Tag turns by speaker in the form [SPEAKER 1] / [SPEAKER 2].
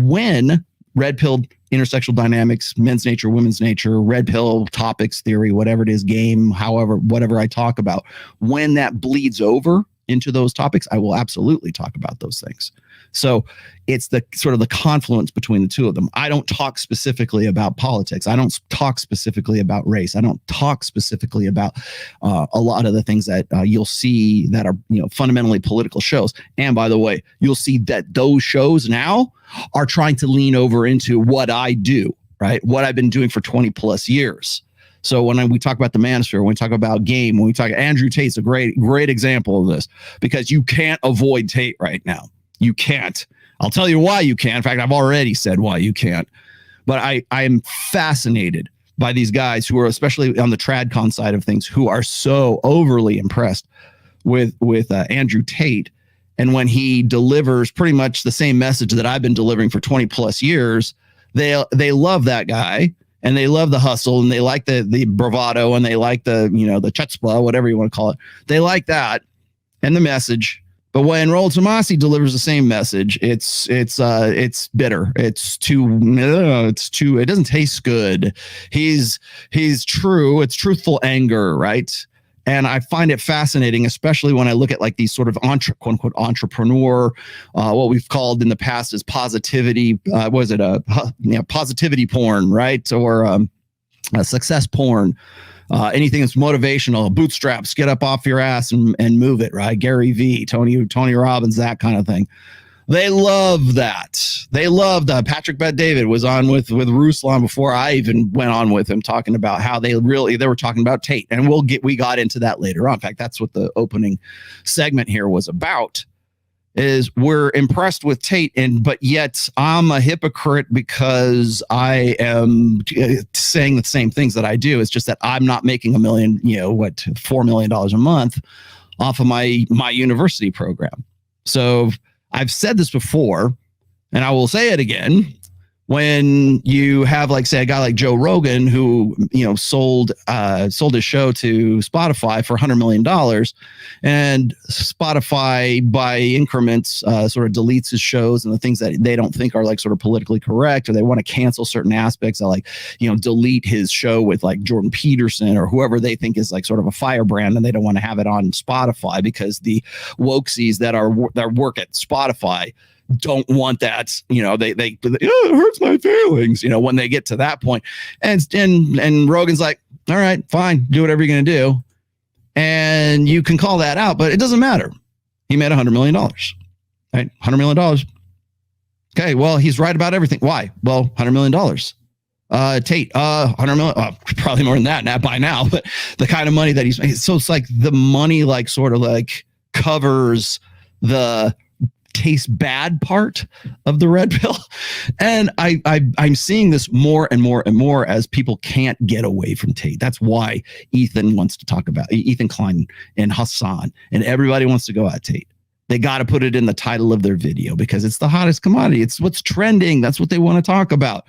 [SPEAKER 1] when red pill intersexual dynamics, men's nature, women's nature, red pill topics theory, whatever it is, game, however, whatever I talk about, when that bleeds over into those topics, I will absolutely talk about those things. So it's the sort of the confluence between the two of them. I don't talk specifically about politics. I don't talk specifically about race. I don't talk specifically about a lot of the things that you'll see that are, you know, fundamentally political shows. And by the way, you'll see that those shows now are trying to lean over into what I do, right? What I've been doing for 20 plus years. So when we talk about the manosphere, when we talk about game, when we talk, Andrew Tate's a great example of this, because you can't avoid Tate right now. You can't. I'll tell you why you can't. In fact, I've already said why you can't. But I am fascinated by these guys who are, especially on the TradCon side of things, who are so overly impressed with Andrew Tate. And when he delivers pretty much the same message that I've been delivering for 20 plus years, they love that guy. And they love the hustle, and they like the bravado, and they like the, you know, the chutzpah, whatever you want to call it. They like that and the message. But when Raul Tomasi delivers the same message, it's bitter. It's too. It doesn't taste good. He's true. It's truthful anger, right? And I find it fascinating, especially when I look at like these sort of quote unquote entrepreneur, what we've called in the past as positivity. Positivity porn, right? Or success porn. Anything that's motivational, bootstraps, get up off your ass and move it, right? Gary V, Tony Robbins, that kind of thing. They love that. They loved Patrick Bet-David was on with Ruslan before I even went on with him, talking about how they were talking about Tate, and we got into that later on. In fact, that's what the opening segment here was about. Is we're impressed with Tate, but yet I'm a hypocrite because I am saying the same things that I do. It's just that I'm not making $1 million, $4 million a month off of my university program. So I've said this before, and I will say it again. When you have, like, say, a guy like Joe Rogan, who, sold his show to Spotify for $100 million, and Spotify by increments sort of deletes his shows and the things that they don't think are like sort of politically correct, or they want to cancel certain aspects of, like, delete his show with like Jordan Peterson or whoever they think is like sort of a firebrand, and they don't want to have it on Spotify because the wokesies that work at Spotify don't want that, it hurts my feelings, when they get to that point. And Rogan's like, all right, fine, do whatever you're going to do. And you can call that out, but it doesn't matter. He made $100 million, right? $100 million. Okay, well, he's right about everything. Why? Well, $100 million. Tate, $100 million, probably more than that by now, but the kind of money that he's making. So it's like the money, like, sort of like covers the taste bad part of the red pill. And I'm seeing this more and more and more as people can't get away from Tate. That's why Ethan wants to talk about Ethan Klein and Hassan, and everybody wants to go at Tate. They got to put it in the title of their video because it's the hottest commodity. It's what's trending. That's what they want to talk about.